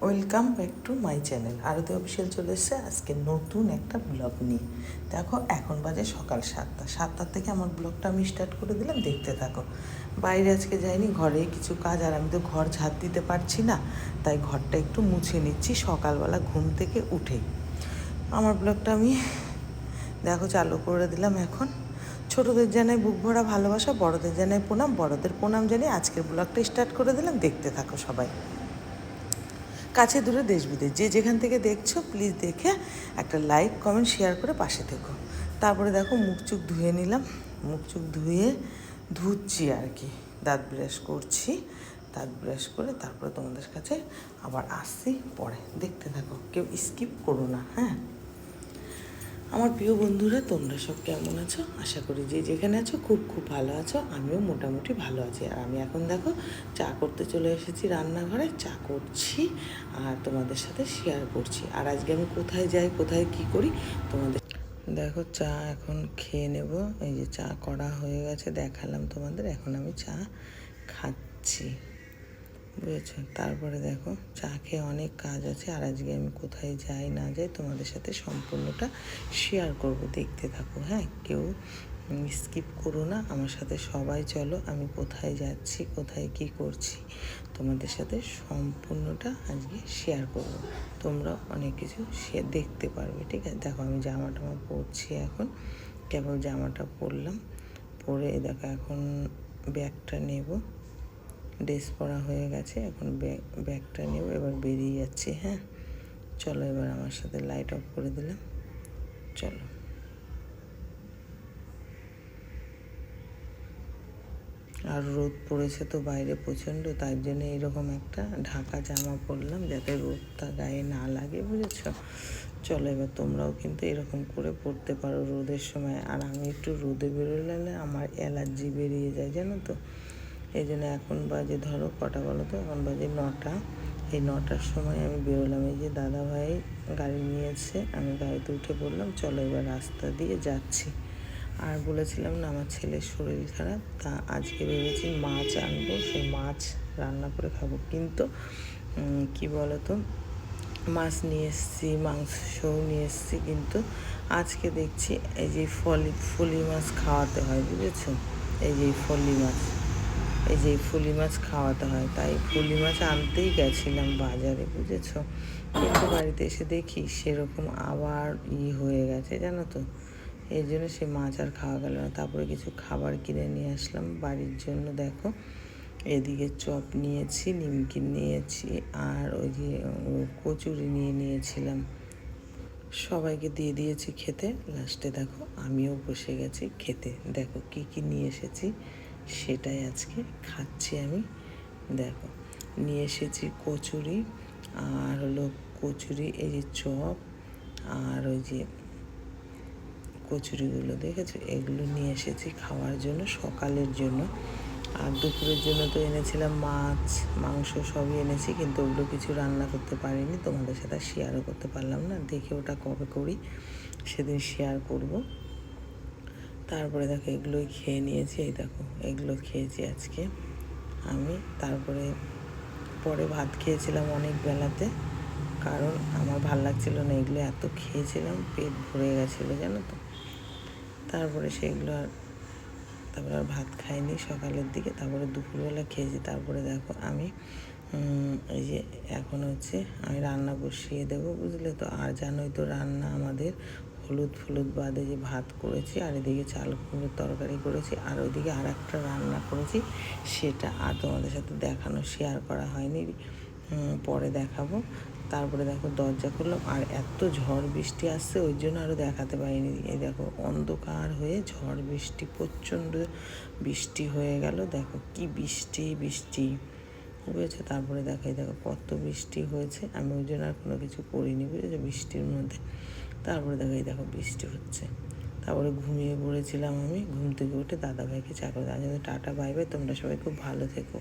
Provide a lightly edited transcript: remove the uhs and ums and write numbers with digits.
Welcome back to my channel. Aarti official চলে এসেছে আজকে নতুন একটা ব্লগ নিয়ে। দেখো এখন বাজে সকাল 7টা থেকে আমার ব্লগটা আমি স্টার্ট করে দিলাম, দেখতে থাকো। বাইরে আজকে যাইনি, ঘরেই কিছু কাজ, আর আমি তো ঘর ঝাড় দিতে পারছি না, তাই ঘরটা একটু মুছে নিচ্ছি সকালবেলা ঘুম থেকে উঠেই। আমার ব্লগটা আমি দেখো চালু করে দিলাম এখন। ছোটোদের জানাই বুক ভরা ভালোবাসা, বড়োদের জানাই প্রণাম, বড়োদের প্রণাম জানিয়ে আজকের ব্লগটা স্টার্ট করে দিলাম, দেখতে থাকো সবাই। কাছে দূরে দেশ বিদেশ যে যেখান থেকে দেখছো প্লিজ দেখে একটা লাইক কমেন্ট শেয়ার করে পাশে থেকো। তারপরে দেখো মুখ চুখ ধুয়ে নিলাম, মুখ চুখ ধুচ্ছি আর কি, দাঁত ব্রাশ করছি। দাঁত ব্রাশ করে তারপরে তোমাদের কাছে আবার আসছি পরে, দেখতে থাকো, কেউ স্কিপ করো না। হ্যাঁ, আমার প্রিয় বন্ধুরা, তোমরা সব কেমন আছো? আশা করি যে যেখানে আছো খুব খুব ভালো আছো। আমিও মোটামুটি ভালো আছি। আর আমি এখন দেখো চা করতে চলে এসেছি রান্নাঘরে, চা করছি আর তোমাদের সাথে শেয়ার করছি। আর আজকে আমি কোথায় যাই, কোথায় কি করি তোমাদের দেখো। চা এখন খেয়ে নেব। এই যে চা করা হয়ে গেছে, দেখালাম তোমাদের। এখন আমি চা খাচ্ছি, বুঝেছো? তারপরে দেখো চা খেয়ে অনেক কাজ আছে, আর আজকে আমি কোথায় যাই না যাই তোমাদের সাথে সম্পূর্ণটা শেয়ার করব, দেখতে থাকো। হ্যাঁ, কেউ স্কিপ করো না, আমার সাথে সবাই চলো। আমি কোথায় যাচ্ছি, কোথায় কি করছি তোমাদের সাথে সম্পূর্ণটা আজকে শেয়ার করব। তোমরা অনেক কিছু দেখতে পারবে, ঠিক আছে? দেখো আমি জামাটা পরছি এখন, কেবল জামাটা পরলাম, পরে দেখো এখন ব্যাগটা নেব। ড্রেস পরা হয়ে গেছে, এখন ব্যাগটা নেব, এবার বেরিয়ে যাচ্ছি। হ্যাঁ চলো, এবার আমার সাথে লাইট অফ করে দিলাম, চলো। আর রোদ পড়েছে তো বাইরে প্রচণ্ড, তাই জন্য এরকম একটা ঢাকা জামা পরলাম যাতে রোদটা গায়ে না লাগে, বুঝেছ? চলো, এবার তোমরাও কিন্তু এরকম করে পরতে পারো রোদের সময়। আর আমি একটু রোদে বেরোলে আমার অ্যালার্জি বেরিয়ে যায়, জানো তো। এই জন্য এখন বাজে ধরো কটা বলো তো, এখন বাজে 9টা। এই 9টার সময় আমি বেরোলাম। এই যে দাদাভাই গাড়ি নিয়েছে, আমি গাড়িতে উঠে পড়লাম। চলো এবার রাস্তা দিয়ে যাচ্ছি। আর বলেছিলাম না আমার ছেলের শরীর খারাপ, তা আজকে ভেবেছি মাছ আনবো, সেই মাছ রান্না করে খাবো। কিন্তু কি বলো তো, মাছ নিয়ে এসেছি, মাংসও নিয়ে এসেছি, কিন্তু আজকে দেখছি এই যে ফলি মাছ খাওয়াতে হয়, বুঝেছো? এই যে ফুলি মাছ খাওয়াতে হয়, তাই ফুলি মাছ আনতেই গেছিলাম বাজারে, বুঝেছো? কিন্তু বাড়িতে এসে দেখি সেরকম আবার হয়ে গেছে, জানো তো। এই জন্য সে মাছ আর খাওয়া গেল না। তারপরে কিছু খাবার কিনে নিয়ে আসলাম বাড়ির জন্য। দেখো এদিকে চপ নিয়েছি, নিমকি নিয়েছি, আর ওই যে কচুরি নিয়েছিলাম। সবাইকে দিয়ে দিয়েছি খেতে। লাস্টে দেখো আমিও বসে গেছি খেতে। দেখো কি নিয়ে এসেছি সেটাই আজকে খাচ্ছি আমি। দেখো নিয়ে এসেছি কচুরি, আর হলো কচুরি, এই যে চপ, আর ওই যে কচুরিগুলো দেখেছো, এগুলো নিয়ে এসেছি খাওয়ার জন্য, সকালের জন্য। আর দুপুরের জন্য তো এনেছিলাম মাছ মাংস সবই এনেছি, কিন্তু ওগুলো কিছু রান্না করতে পারিনি, তোমাদের সাথে শেয়ারও করতে পারলাম না। দেখে ওটা কবে করি সেদিন শেয়ার করব। তারপরে দেখো এগুলোই খেয়ে নিয়েছি। এই দেখো এগুলো খেয়েছি আজকে আমি। তারপরে পরে ভাত খেয়েছিলাম অনেক বেলাতে, কারণ আমার ভাল লাগছিল না, এগুলো এত খেয়েছিলাম পেট ভরে গেছিলো, জানো তো। তারপরে সেগুলো তারপরে আর ভাত খাইনি সকালের দিকে, তারপরে দুপুরবেলা খেয়েছি। তারপরে দেখো আমি এই যে এখন হচ্ছে আমি রান্না বসিয়ে দেবো, বুঝলে তো। আর জানোই তো রান্না আমাদের হলুদ বাদে যে ভাত করেছি, আর এদিকে চাল কুমড়োর তরকারি করেছি, আর ওইদিকে আর একটা রান্না করেছি, সেটা আর তোমাদের সাথে শেয়ার করা হয়নি, পরে দেখাবো। তারপরে দেখো দরজা খুললাম, আর এত ঝড় বৃষ্টি আসছে, ওই জন্য আরও দেখাতে পারিনি। এই দেখো অন্ধকার হয়ে ঝড় বৃষ্টি, প্রচণ্ড বৃষ্টি হয়ে গেল। দেখো কি বৃষ্টি বুঝেছো। তারপরে দেখো কত বৃষ্টি হয়েছে, আমি ওই জন্য আর কোনো কিছু করিনি, বুঝেছো, বৃষ্টির মধ্যে। তারপরে দেখো বৃষ্টি হচ্ছে। তারপরে ঘুমিয়ে পড়েছিলাম আমি। ঘুম থেকে উঠে দাদাভাইকে চা করে, তার জন্য টাটা বাই বাই। তোমরা সবাই খুব ভালো থেকো।